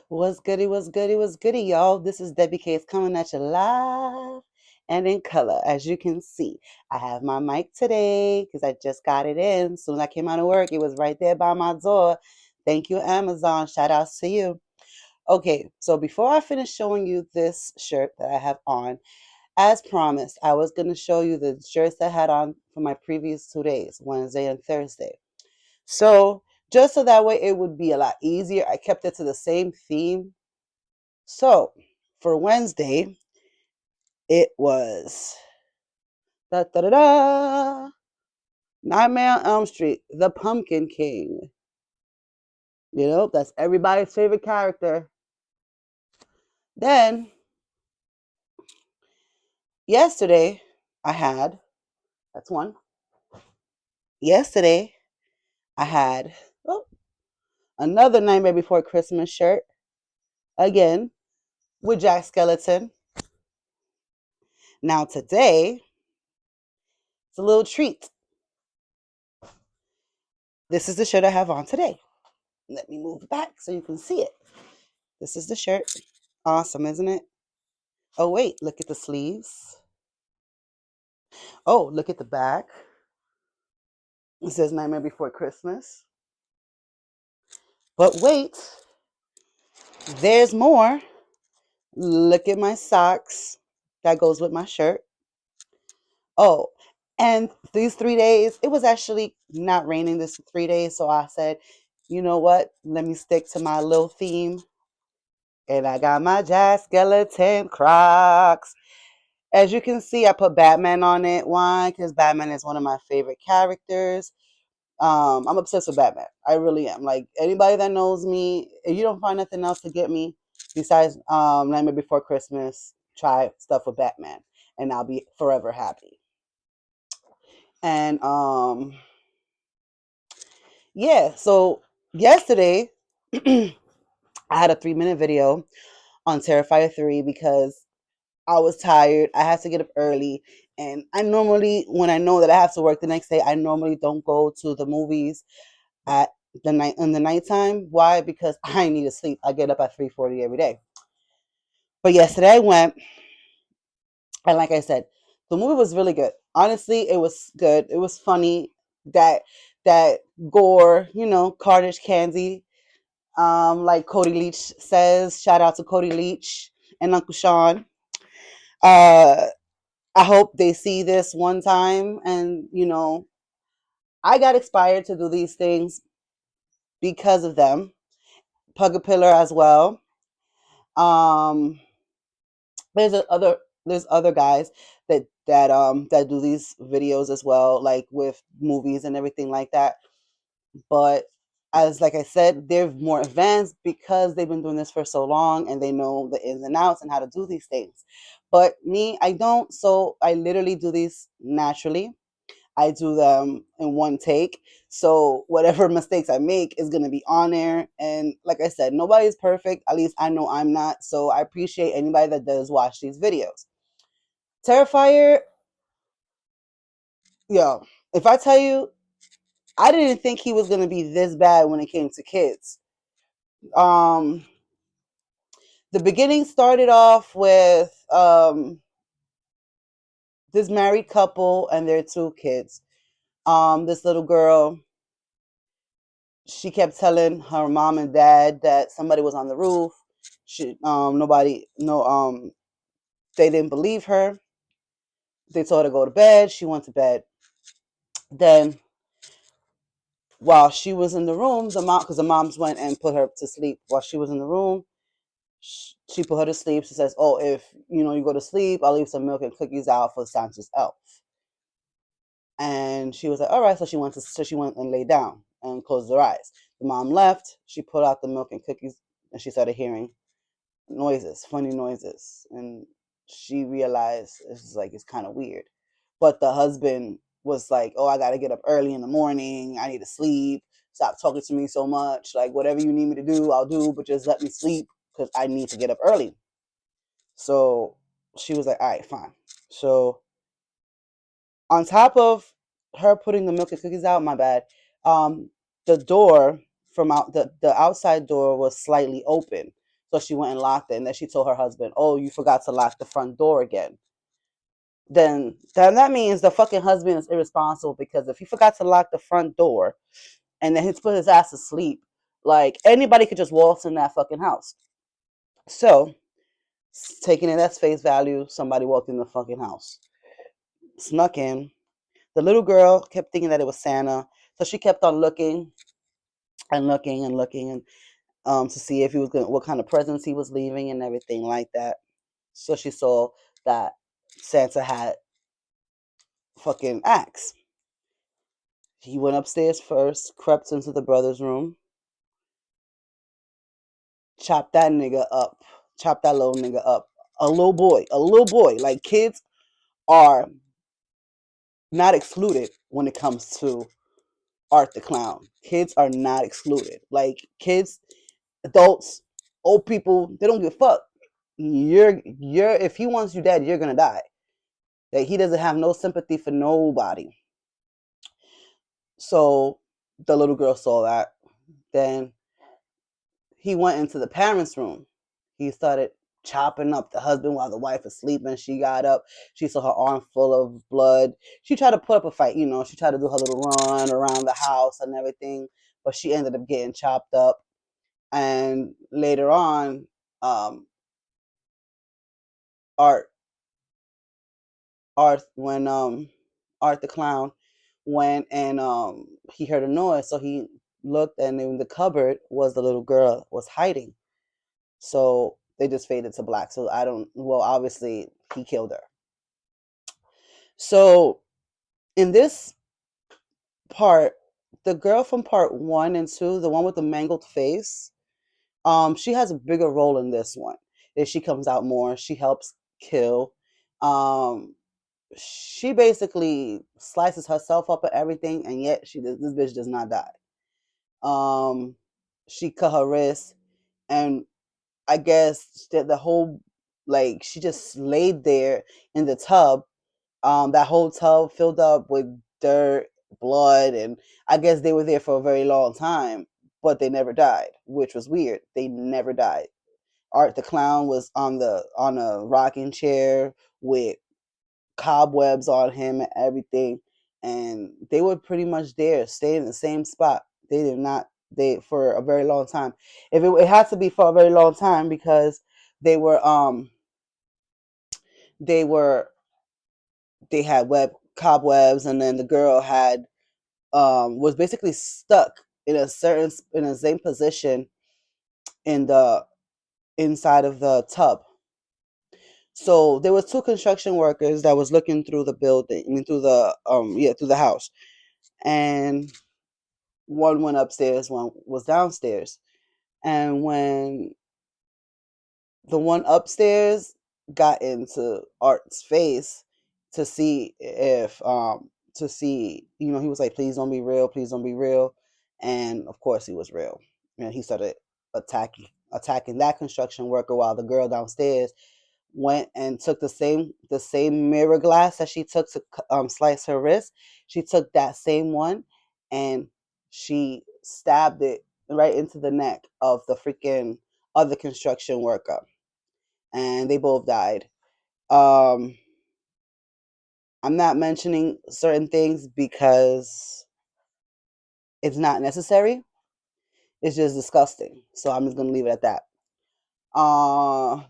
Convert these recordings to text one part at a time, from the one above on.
What's goody, what's goody, what's goody, y'all? This is Debbie Case coming at you live and in color. As you can see, I have my mic today because I just got it in. Soon as I came out of work, it was right there by my door. Thank you, Amazon. Shout outs to you. Okay, so before I finish showing you this shirt that I have on, as promised, I was going to show you the shirts I had on for my previous 2 days, Wednesday and Thursday. So, just so that way it would be a lot easier, I kept it to the same theme. So, for Wednesday, it was da da da da Nightmare on Elm Street, the Pumpkin King. That's everybody's favorite character. Then, yesterday, I had that's one. Yesterday, I had oh, another Nightmare Before Christmas shirt, again, with Jack Skeleton. Now, today, it's a little treat. This is the shirt I have on today. Let me move back so you can see it. This is the shirt. Awesome, isn't it? Oh, wait, look at the sleeves. Oh, look at the back. It says Nightmare Before Christmas. But wait, there's more. Look at my socks. That goes with my shirt. Oh, and these 3 days, it was actually not raining this 3 days. So I said, you know what? Let me stick to my little theme. And I got my Jack Skeleton Crocs. As you can see, I put Batman on it. Why? Because Batman is one of my favorite characters. I'm obsessed with Batman. I really am. Like anybody that knows me, if you don't find nothing else to get me besides Nightmare Before Christmas, try stuff with Batman, and I'll be forever happy. And yeah. So yesterday, I had a 3 minute video on Terrifier 3 because I was tired. I had to get up early. And I normally, when I know that I have to work the next day, I normally don't go to the movies at the night in the nighttime. Why? Because I need to sleep. I get up at 3:40 every day. But yesterday I went, and like I said, the movie was really good. Honestly, it was good. It was funny. That gore, carnage candy. Like Cody Leach says, shout out to Cody Leach and Uncle Sean. Uh, I hope they see this one time, and I got inspired to do these things because of them. Pug a Pillar as well. Um, there's other guys that do these videos as well, like with movies and everything like that. But as like I said, they're more advanced because they've been doing this for so long and they know the ins and outs and how to do these things. But me, I don't. So I literally do these naturally. I do them in one take. So whatever mistakes I make is going to be on there. And like I said, nobody's perfect. At least I know I'm not. So I appreciate anybody that does watch these videos. Terrifier, yo, if I tell you, I didn't think he was going to be this bad when it came to kids. Um, the beginning started off with this married couple and their 2 kids. This little girl, she kept telling her mom and dad that somebody was on the roof. Nobody, no, they didn't believe her. They told her to go to bed. She went to bed. Then, while she was in the room, because the moms went and put her to sleep. While she was in the room, she put her to sleep. She says, "Oh, if you go to sleep, I'll leave some milk and cookies out for Santa's elf." And she was like, "All right." So she went and lay down and closed her eyes. The mom left. She pulled out the milk and cookies, and she started hearing noises, funny noises, and she realized it's kind of weird. But the husband was like, "Oh, I got to get up early in the morning. I need to sleep. Stop talking to me so much. Like whatever you need me to do, I'll do, but just let me sleep because I need to get up early." So she was like, "All right, fine." So on top of her putting the milk and cookies out, my bad, um, the door from the outside door was slightly open. So she went and locked it, and then she told her husband, "Oh, you forgot to lock the front door again." Then that means the fucking husband is irresponsible, because if he forgot to lock the front door and then he's put his ass to sleep, like anybody could just waltz in that fucking house. So, taking it as face value, somebody walked in the fucking house, snuck in. The little girl kept thinking that it was Santa, so she kept on looking and looking and looking, and to see if he was going, what kind of presents he was leaving and everything like that. So she saw that Santa had fucking axe. He went upstairs first, crept into the brother's room, chopped that nigga up, chopped that little nigga up. A little boy. Like, kids are not excluded when it comes to Art the Clown. Kids are not excluded. Like, kids, adults, old people, they don't give a fuck. If he wants you dead, you're gonna die. Like, he doesn't have no sympathy for nobody. So the little girl saw that. Then he went into the parents' room. He started chopping up the husband while the wife was sleeping. She got up. She saw her arm full of blood. She tried to put up a fight, you know. She tried to do her little run around the house and everything, but she ended up getting chopped up. And later on, Art, when Art the Clown went and he heard a noise, so he looked, and in the cupboard was the little girl was hiding. So they just faded to black. So I don't. Well, obviously he killed her. So in this part, the girl from part 1 and 2, the one with the mangled face, she has a bigger role in this one. If she comes out more, she helps kill. Um, she basically slices herself up and everything, and yet this bitch does not die. Um, she cut her wrist, and I guess that the whole, like, she just laid there in the tub. That whole tub filled up with dirt, blood, and I guess they were there for a very long time, but they never died, which was weird. They never died. Art the Clown was on a rocking chair with cobwebs on him and everything, and they were pretty much there, staying in the same spot. They did not they for a very long time. If it had to be for a very long time, because they were they were they had cobwebs, and then the girl had was basically stuck in a same position in the inside of the tub. So there was two construction workers that was looking through the building, I mean, through the through the house, and one went upstairs, one was downstairs. And when the one upstairs got into Art's face to see if you know, he was like, please don't be real, please don't be real. And of course he was real. And he started attacking that construction worker, while the girl downstairs went and took the same mirror glass that she took to slice her wrist. She took that same one, and she stabbed it right into the neck of the freaking other construction worker, and they both died. Um, I'm not mentioning certain things because it's not necessary. It's just disgusting. So I'm just gonna leave it at that.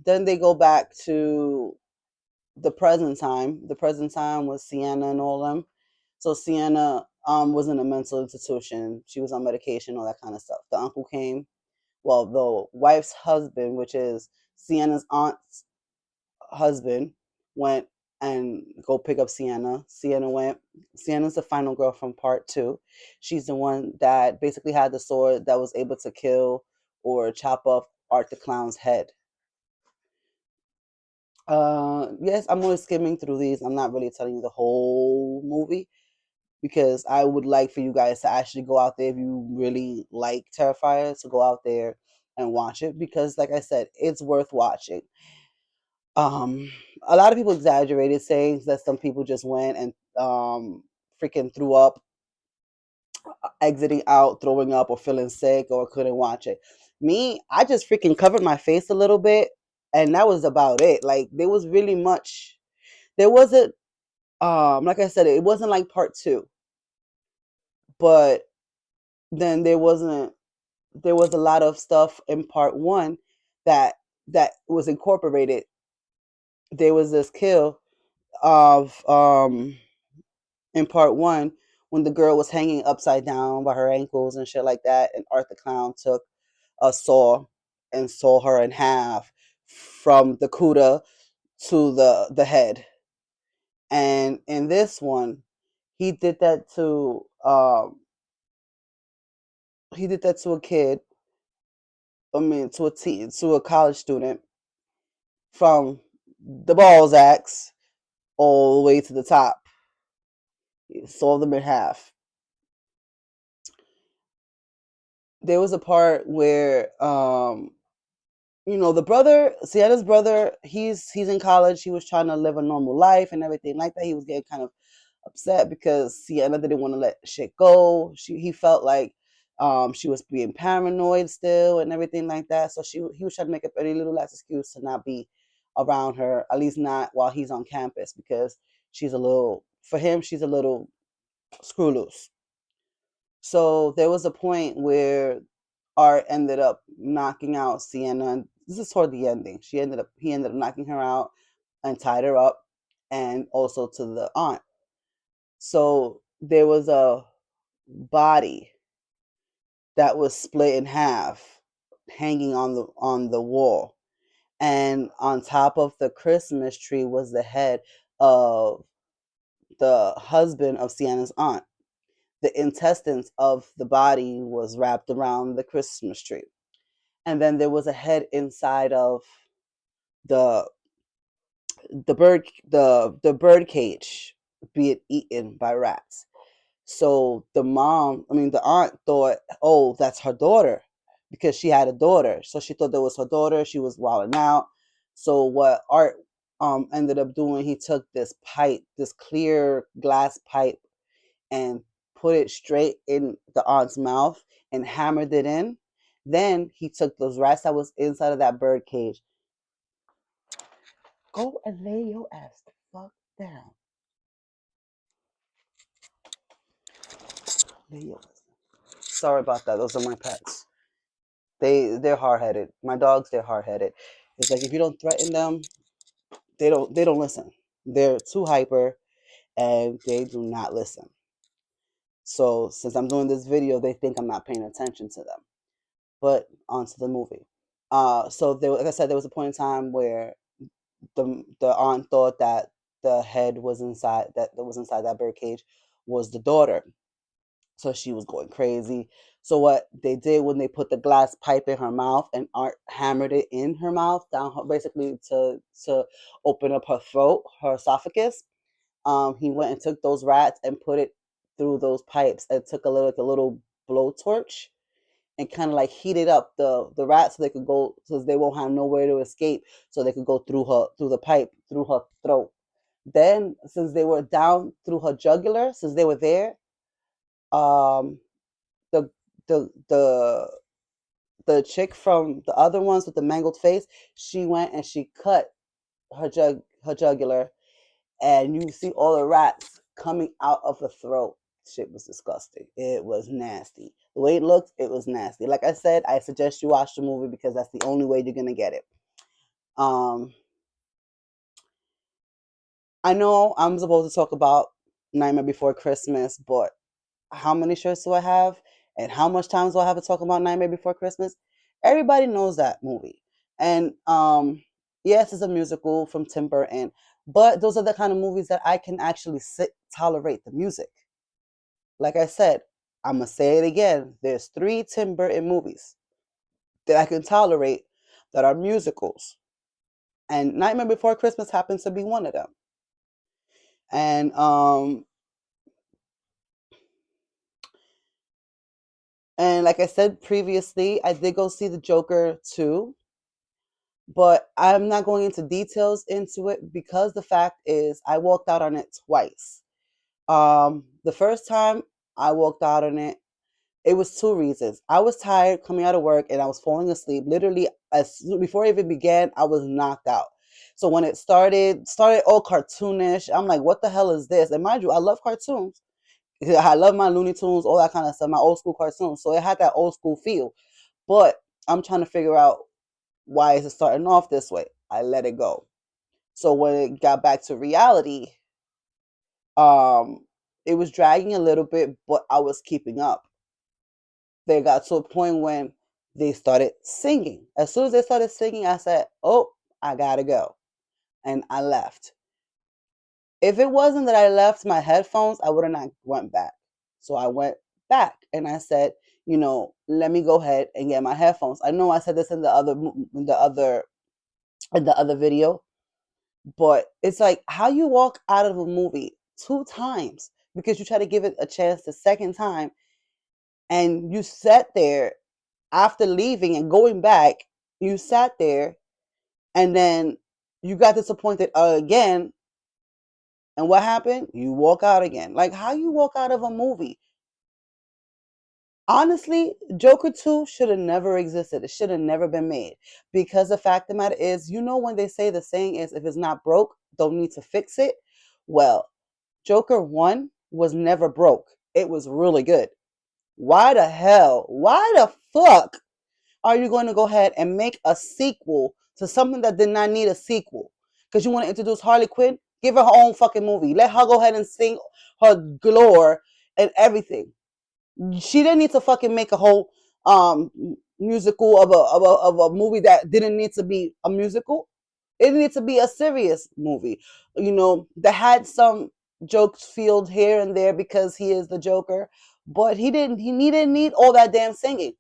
Then they go back to the present time. The present time was Sienna and all them. So Sienna was in a mental institution. She was on medication, all that kind of stuff. The uncle came. Well, the wife's husband, which is Sienna's aunt's husband, went and go pick up Sienna. Sienna went. Sienna's the final girl from part 2. She's the one that basically had the sword that was able to kill or chop off Art the Clown's head. Yes, I'm only skimming through these. I'm not really telling you the whole movie, because I would like for you guys to actually go out there, if you really like Terrifier, to go out there and watch it, because like I said, it's worth watching. Um, a lot of people exaggerated, saying that some people just went and freaking threw up, exiting out, throwing up, or feeling sick, or couldn't watch it. Me, I just freaking covered my face a little bit, and that was about it. Like there was really much. There wasn't like I said, it wasn't like part two, but then there was a lot of stuff in part one that was incorporated. There was this kill of in part one when the girl was hanging upside down by her ankles and shit like that, and Art the Clown took a saw and saw her in half from the cuda to the head. And in this one, he did that to a kid. I mean, to a college student from the balls axe all the way to the top. He saw them in half. There was a part where the brother, Sienna's brother, he's in college. He was trying to live a normal life and everything like that. He was getting kind of upset because Sienna didn't want to let shit go. He felt like she was being paranoid still and everything like that. So he was trying to make up any little last excuse to not be around her, at least not while he's on campus, because she's a little screw loose. So there was a point where Art ended up knocking out Sienna. This is toward the ending. He ended up knocking her out and tied her up, and also to the aunt. So there was a body that was split in half, hanging on the wall, and on top of the Christmas tree was the head of the husband of Sienna's aunt. The intestines of the body was wrapped around the Christmas tree, and then there was a head inside of the the bird cage, be it eaten by rats. So the aunt thought, oh, that's her daughter, because she had a daughter. So she thought that was her daughter. She was wilding out. So what Art ended up doing, he took this pipe, this clear glass pipe, and put it straight in the aunt's mouth and hammered it in. Then he took those rats that was inside of that bird cage. Go and lay your ass the fuck down. Lay your ass. Sorry about that. Those are my pets. They're hard headed. My dogs, they're hard headed. It's like if you don't threaten them, they don't listen. They're too hyper and they do not listen. So since I'm doing this video, they think I'm not paying attention to them. But onto the movie. So like I said, there was a point in time where the aunt thought that the head was inside that was inside that bird cage was the daughter. So she was going crazy. So what they did when they put the glass pipe in her mouth and Art hammered it in her mouth down her, basically to open up her throat, her esophagus. He went and took those rats and put it through those pipes and took a little blowtorch and kind of like heated up the rats so they could go, so they won't have nowhere to escape, so they could go through the pipe through her throat. Then since they were down through her jugular, since they were there, um the the the the chick from the other ones with the mangled face, she went and she cut her jugular, and you see all the rats coming out of the throat. Shit was disgusting. It was nasty. The way it looked, it was nasty. Like I said, I suggest you watch the movie because that's the only way you're gonna get it. Um, I know I'm supposed to talk about Nightmare Before Christmas, but how many shirts do I have? And how much time do I have to talk about Nightmare Before Christmas? Everybody knows that movie. And yes, it's a musical from Tim Burton, but those are the kind of movies that I can actually tolerate the music. Like I said, I'm going to say it again. There's 3 Tim Burton movies that I can tolerate that are musicals. And Nightmare Before Christmas happens to be one of them. And and like I said previously, I did go see the Joker too, but I'm not going into details into it because the fact is I walked out on it twice. The first time I walked out on it, It was two reasons. I was tired coming out of work and I was falling asleep. Literally, before it even began, I was knocked out. So when it started all cartoonish. I'm like, what the hell is this? And mind you, I love cartoons. I love my Looney Tunes, all that kind of stuff, my old school cartoons. So it had that old school feel. But I'm trying to figure out, why is it starting off this way? I let it go. So when it got back to reality, um, it was dragging a little bit, but I was keeping up. They got to a point when they started singing. As soon as they started singing, I said, "Oh, I gotta go," and I left. If it wasn't that I left my headphones, I would have not went back. So I went back and I said, let me go ahead and get my headphones. I know I said this in the other video, but it's like how you walk out of a movie two times because you try to give it a chance the second time, and you sat there after leaving and going back. You sat there and then you got disappointed again. And what happened? You walk out again. Like how you walk out of a movie. Honestly, Joker 2 should have never existed. It should have never been made. Because the fact of the matter is, when they say the saying is, if it's not broke, don't need to fix it. Well, Joker 1 was never broke. It was really good. Why the fuck are you going to go ahead and make a sequel to something that did not need a sequel? Because you want to introduce Harley Quinn? Give her her own fucking movie. Let her go ahead and sing her glory and everything. She didn't need to fucking make a whole musical of a movie that didn't need to be a musical. It needs to be a serious movie. That had some jokes field here and there because he is the Joker, but he didn't need all that damn singing.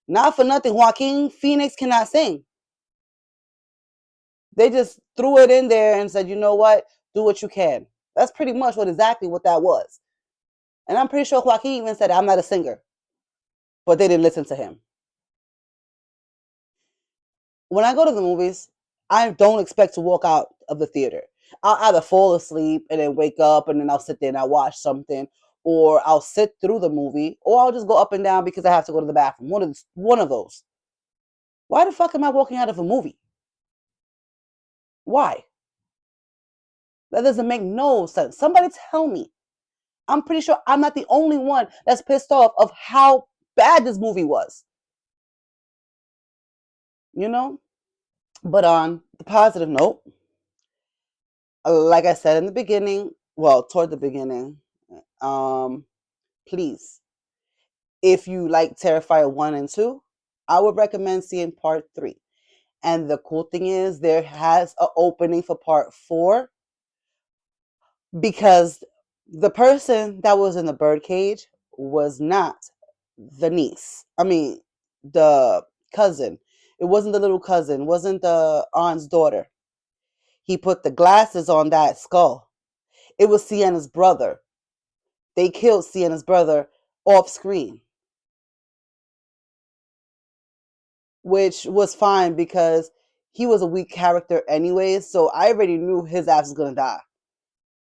Not for nothing, Joaquin Phoenix cannot sing. They just threw it in there and said, you know what? Do what you can. That's pretty much exactly what that was. And I'm pretty sure Joaquin even said, I'm not a singer. But they didn't listen to him. When I go to the movies, I don't expect to walk out of the theater. I'll either fall asleep and then wake up and then I'll sit there and I'll watch something, or I'll sit through the movie, or I'll just go up and down because I have to go to the bathroom. One of those. Why the fuck am I walking out of a movie? Why? That doesn't make no sense. Somebody tell me. I'm pretty sure I'm not the only one that's pissed off of how bad this movie was. You know? But on the positive note, like I said in the beginning, well, toward the beginning, um, please, if you like Terrifier 1 and 2, I would recommend seeing part 3. And the cool thing is there has an opening for part 4, because the person that was in the birdcage was not the niece. I mean, the cousin. It wasn't the little cousin, wasn't the aunt's daughter. He put the glasses on that skull. It was Sienna's brother. They killed Sienna's brother off screen, which was fine because he was a weak character anyways. So I already knew his ass was gonna die.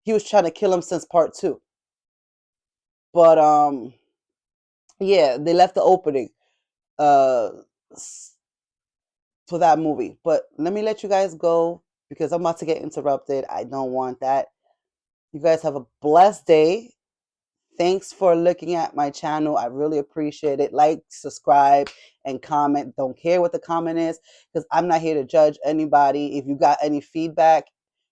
He was trying to kill him since part 2. But yeah, they left the opening uh for that movie. But let me let you guys go because I'm about to get interrupted. I don't want that. You guys have a blessed day. Thanks for looking at my channel. I really appreciate it. Like, subscribe, and comment. Don't care what the comment is because I'm not here to judge anybody. If you got any feedback,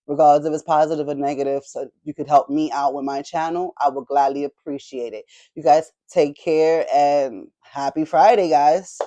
regardless if it's positive or negative, so you could help me out with my channel, I would gladly appreciate it. You guys take care and happy Friday, guys.